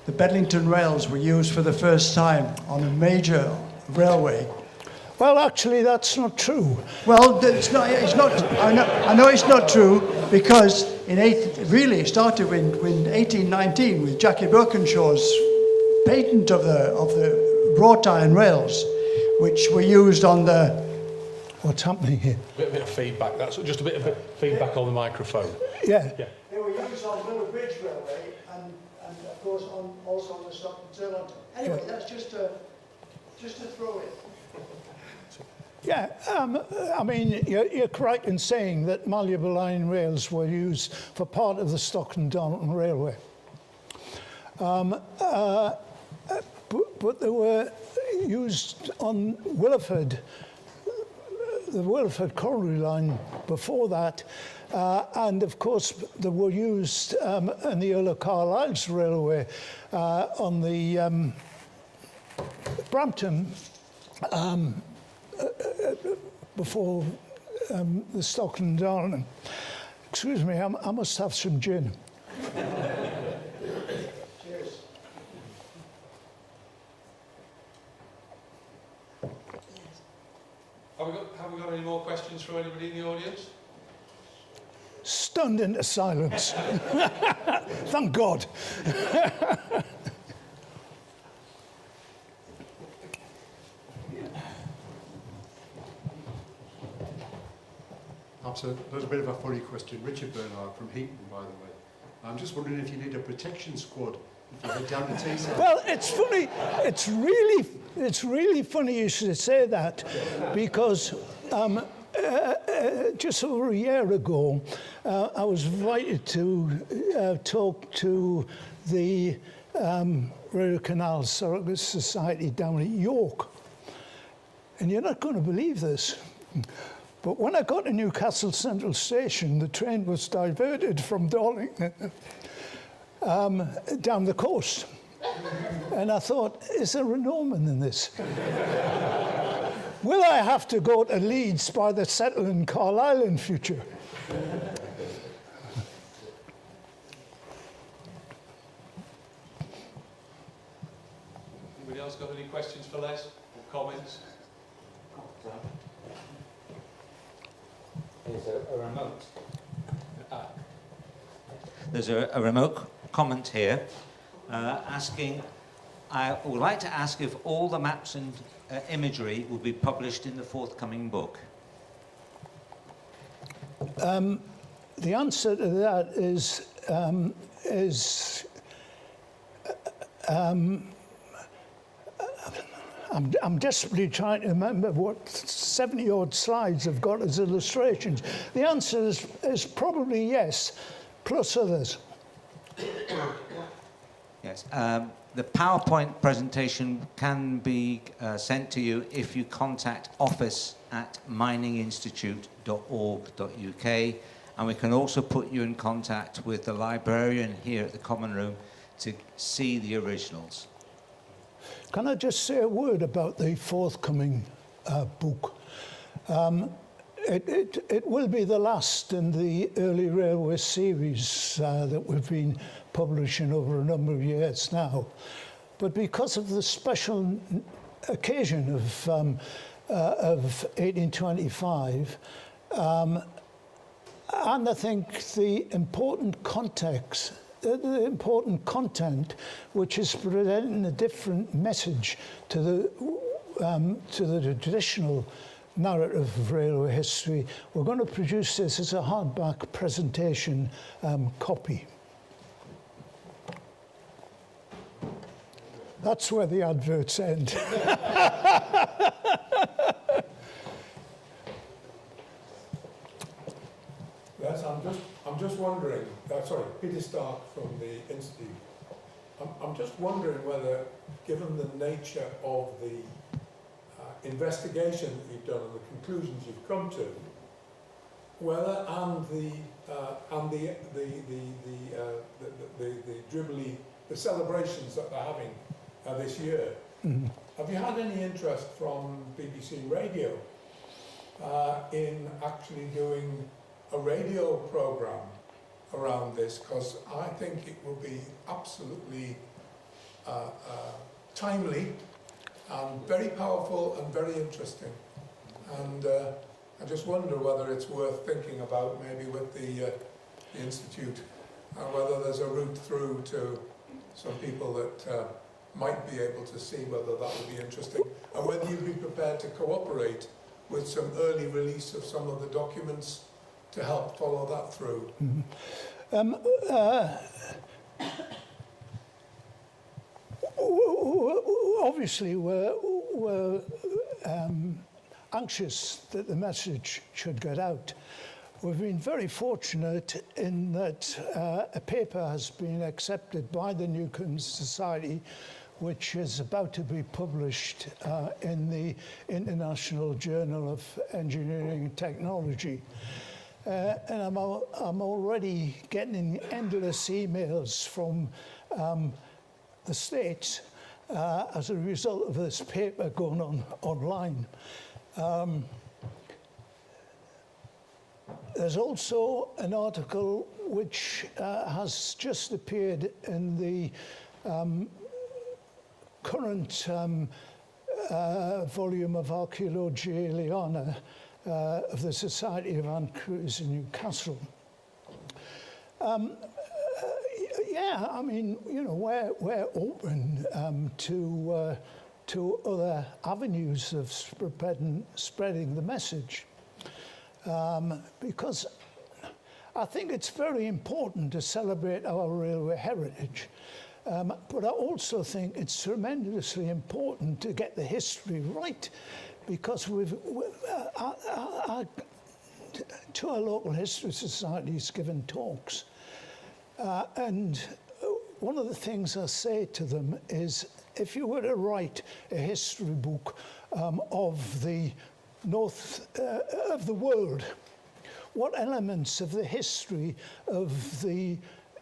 The Bedlington rails were used for the first time on a major railway. Well, actually, that's not true. Well, it's not. I know it's not true because it started in 1819 with Jackie Birkenshaw's patent of the wrought iron rails, which were used on the. What's happening here? A bit of feedback. That's just a bit of feedback on the microphone. Yeah. They were used on Little Bridge Railway and of course also on the Stockton Darlington. Anyway, that's just to throw in. Yeah, I mean, you're correct in saying that malleable iron rails were used for part of the Stockton-Darlington Railway. But they were used on Willeford, the Willeford Colliery line before that, and of course they were used in the Earl of Carlisle's railway on the Brampton before the Stockton Darlington. Excuse me, I must have some gin. Cheers. Have we got any more questions from anybody in the audience? Stunned into silence. Thank God. Perhaps a little bit of a funny question. Richard Bernard from Heaton, by the way. I'm just wondering if you need a protection squad Well, it's funny. It's really funny you should say that, because just over a year ago, I was invited to talk to the Rail Canal Surrogate Society down at York. And you're not going to believe this, but when I got to Newcastle Central Station, the train was diverted from Darlington down the coast. And I thought, is there a Norman in this? Will I have to go to Leeds by the settling Carlisle in future? Anybody else got any questions for Les or comments? There's a remote. There's a remote comment here asking, I would like to ask if all the maps and imagery will be published in the forthcoming book. The answer to that is I'm desperately trying to remember what 70-odd slides have got as illustrations. The answer is probably yes, plus others. Yes. The PowerPoint presentation can be sent to you if you contact office@mininginstitute.org.uk, and we can also put you in contact with the librarian here at the Common Room to see the originals. Can I just say a word about the forthcoming book? It will be the last in the early railway series that we've been publishing over a number of years now. But because of the special occasion of 1825, and I think the important context, the important content, which is presenting a different message to the traditional narrative of railway history, we're going to produce this as a hardback presentation copy. That's where the adverts end. Yes, I'm just wondering. Sorry, Peter Stark from the Institute. I'm just wondering whether, given the nature of the investigation that you've done and the conclusions you've come to, whether the Jubilee, the celebrations that they're having this year, have you had any interest from BBC Radio in actually doing a radio program around this? Because I think it will be absolutely timely and very powerful and very interesting. And I just wonder whether it's worth thinking about, maybe with the Institute, and whether there's a route through to some people that might be able to see whether that would be interesting, and whether you'd be prepared to cooperate with some early release of some of the documents to help follow that through. Obviously, we're anxious that the message should get out. We've been very fortunate in that a paper has been accepted by the Newcomb Society, which is about to be published in the International Journal of Engineering and Technology. And I'm already getting endless emails from the States as a result of this paper going on online. There's also an article which has just appeared in the current volume of Archaeologia Eliana of the Society of Antiquaries in Newcastle. Yeah, I mean, you know, we're open to other avenues of spreading the message, because I think it's very important to celebrate our railway heritage. But I also think it's tremendously important to get the history right, because to our local history societies given talks, and one of the things I say to them is, if you were to write a history book of the north of the world, what elements of the history of the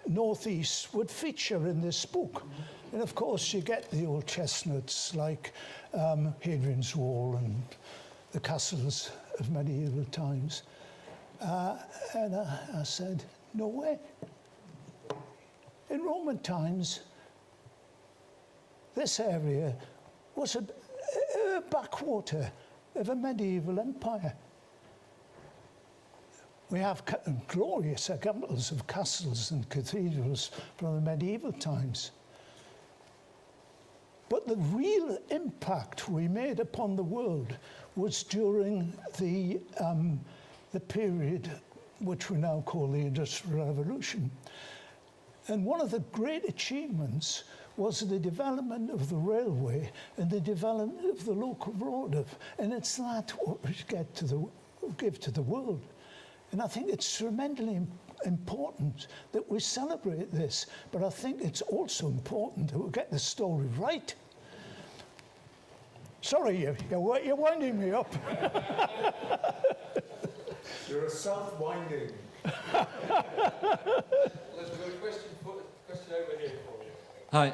northeast would feature in this book? And of course you get the old chestnuts like Hadrian's Wall and the castles of medieval times. And I said, no way. In Roman times, this area was a backwater of a medieval empire. We have glorious examples of castles and cathedrals from the medieval times. But the real impact we made upon the world was during the period which we now call the Industrial Revolution. And one of the great achievements was the development of the railway and the development of the locomotive. And it's that what we give to the world. And I think it's tremendously important that we celebrate this, but I think it's also important that we get the story right. Sorry, you're winding me up. You're a self-winding. Let's go question over here for you. Hi,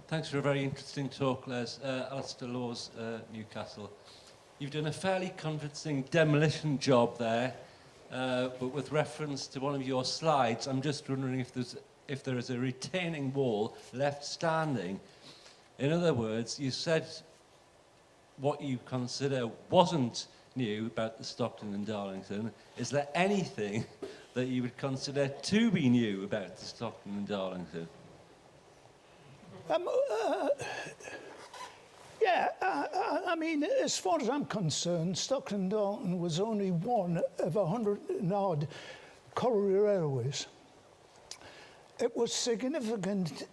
thanks for a very interesting talk, Les. Alistair Laws, Newcastle. You've done a fairly convincing demolition job there, but with reference to one of your slides, I'm just wondering if there is a retaining wall left standing. In other words, you said what you consider wasn't new about the Stockton and Darlington. Is there anything that you would consider to be new about the Stockton and Darlington? I mean, as far as I'm concerned, Stockton and Darlington was only one of 100 and odd colliery railways. It was significant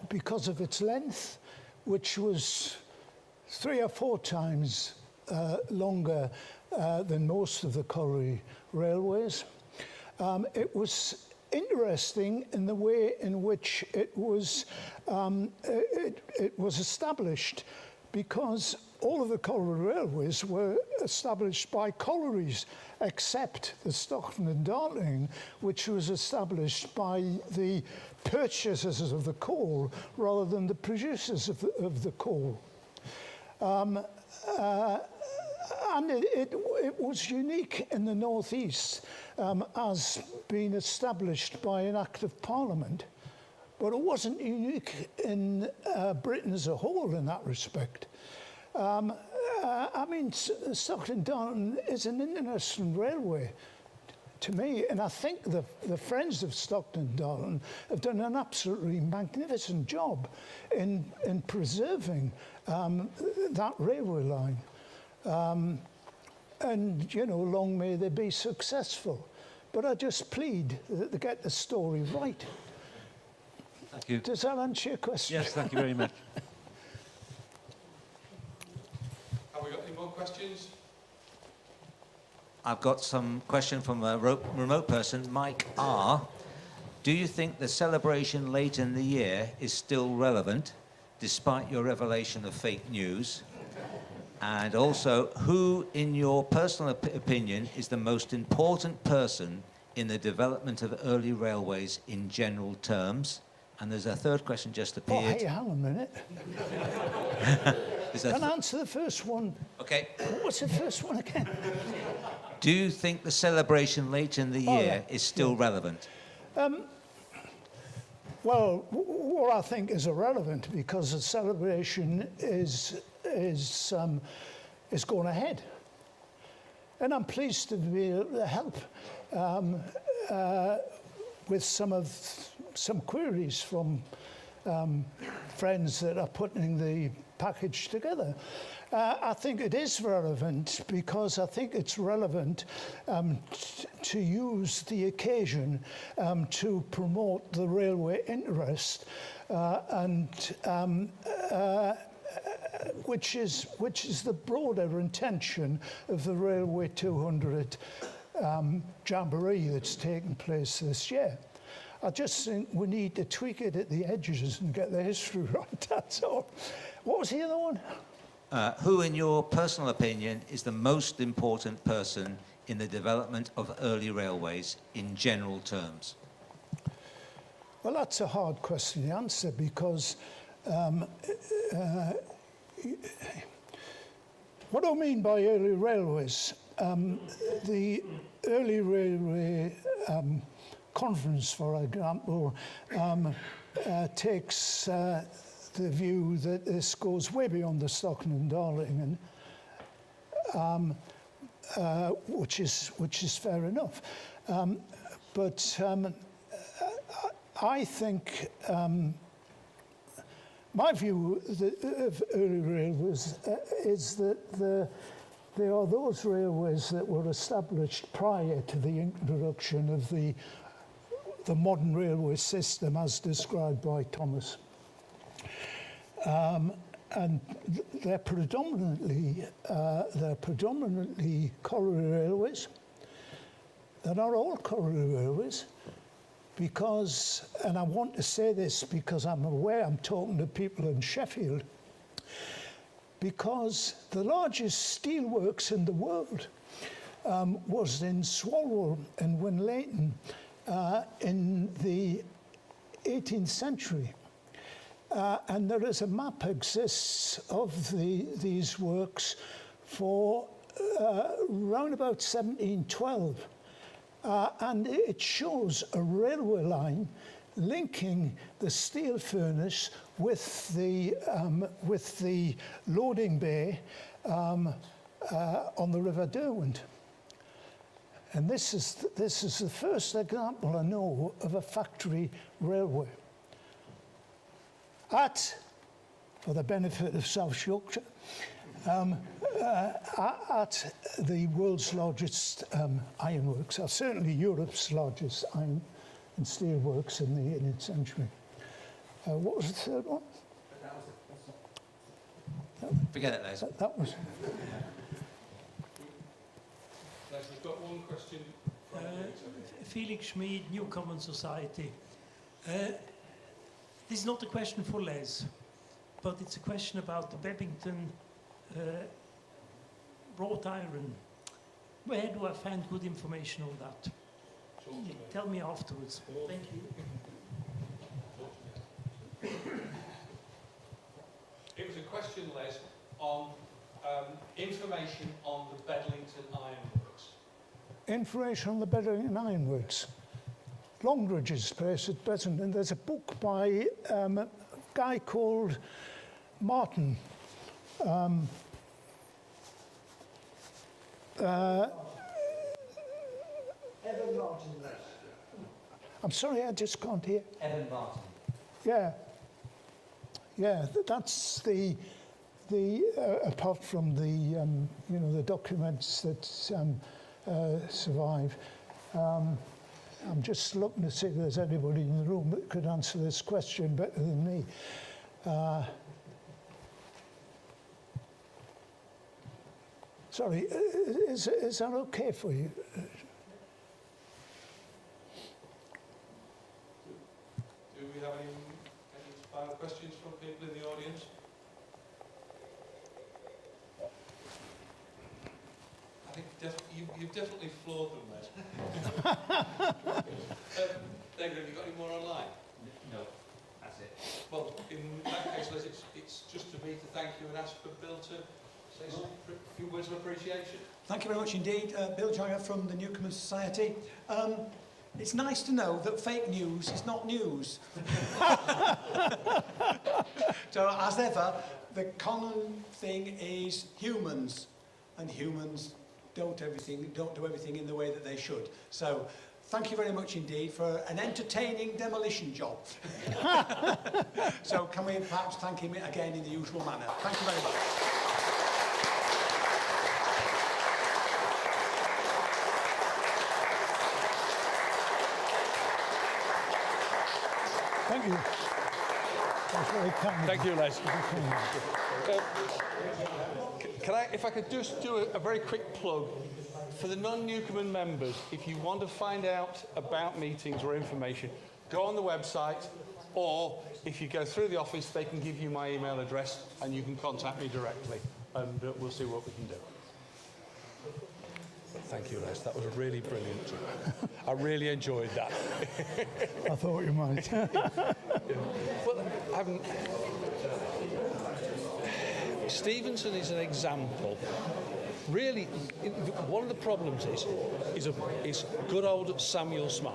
because of its length, which was 3 or 4 times longer than most of the colliery railways. It was interesting in the way in which it was established, because all of the colliery railways were established by collieries, except the Stockton and Darlington, which was established by the purchasers of the coal rather than the producers of the coal. And it was unique in the northeast as being established by an act of parliament, but it wasn't unique in Britain as a whole in that respect. I mean, Stockton Darlington is an international railway to me, and I think the Friends of Stockton Darlington have done an absolutely magnificent job in preserving that railway line. And, you know, long may they be successful. But I just plead that they get the story right. Thank you. Does that answer your question? Yes, thank you very much. Have we got any more questions? I've got some question from a remote person, Mike R. Do you think the celebration late in the year is still relevant, despite your revelation of fake news? And also, who, in your personal opinion, is the most important person in the development of early railways in general terms? And there's a third question just appeared. Oh, hey, hang on a minute. Can I answer the first one? Okay. What's the first one again? Do you think the celebration late in the year is still relevant? Well, what I think is irrelevant, because the celebration is going ahead. And I'm pleased to be able to help with some queries from friends that are putting the packaged together. I think it is relevant because I think it's relevant to use the occasion to promote the railway interest which is the broader intention of the Railway 200 jamboree that's taking place this year. I just think we need to tweak it at the edges and get the history right, that's all. What was the other one? Who, in your personal opinion, is the most important person in the development of early railways in general terms? Well, that's a hard question to answer because what I mean by early railways, the early railway conference, for example, takes the view that this goes way beyond the Stockton and Darlington, which is fair enough. But I think my view of early railways is that they are those railways that were established prior to the introduction of the modern railway system as described by Thomas. And they're predominantly colliery railways. They're not all colliery railways because, and I want to say this because I'm aware I'm talking to people in Sheffield, because the largest steelworks in the world was in Swalwell and Winlayton in the 18th century. And there is a map exists of these works for around about 1712. And it shows a railway line linking the steel furnace with the loading bay on the River Derwent. And this is the first example I know of a factory railway. For the benefit of South Yorkshire, at the world's largest ironworks, or certainly Europe's largest iron and steel works in the 18th century. What was the third one? Forget it, Les. That was... Les, we've got one question from Felix Schmid, Newcomen Society. This is not a question for Les, but it's a question about the Bebington wrought iron. Where do I find good information on that? Tell me afterwards. Thank you. It was a question, Les, on information on the Bedlington Ironworks. Information on the Bedlington Ironworks. Longridge's place at Bedlington. There's a book by a guy called Martin. Evan Martin. I'm sorry, I just can't hear. Evan Martin. Yeah, that's the apart from the the documents that survive. I'm just looking to see if there's anybody in the room that could answer this question better than me. Sorry, is that okay for you? Do we have any final questions from people in the audience? I think you've definitely floored them, Les. David, have you got any more online? No, that's it. Well, in that case, Les, it's just to me to thank you and ask for Bill to say a few words of appreciation. Thank you very much indeed. Bill Joyer from the Newcomen Society. It's nice to know that fake news is not news. So, as ever, the common thing is humans, and humans don't do everything in the way that they should. So, thank you very much indeed for an entertaining demolition job. So can we perhaps thank him again in the usual manner? Thank you very much. Thank you. That's very kind. Thank you, Les. Can I, if I could just do a very quick plug for the non-Newcomen members, if you want to find out about meetings or information, go on the website, or if you go through the office, they can give you my email address and you can contact me directly, and we'll see what we can do. Thank you, Les. That was really brilliant. I really enjoyed that. I thought you might. Well, Stevenson is an example. Really, one of the problems is good old Samuel Smile.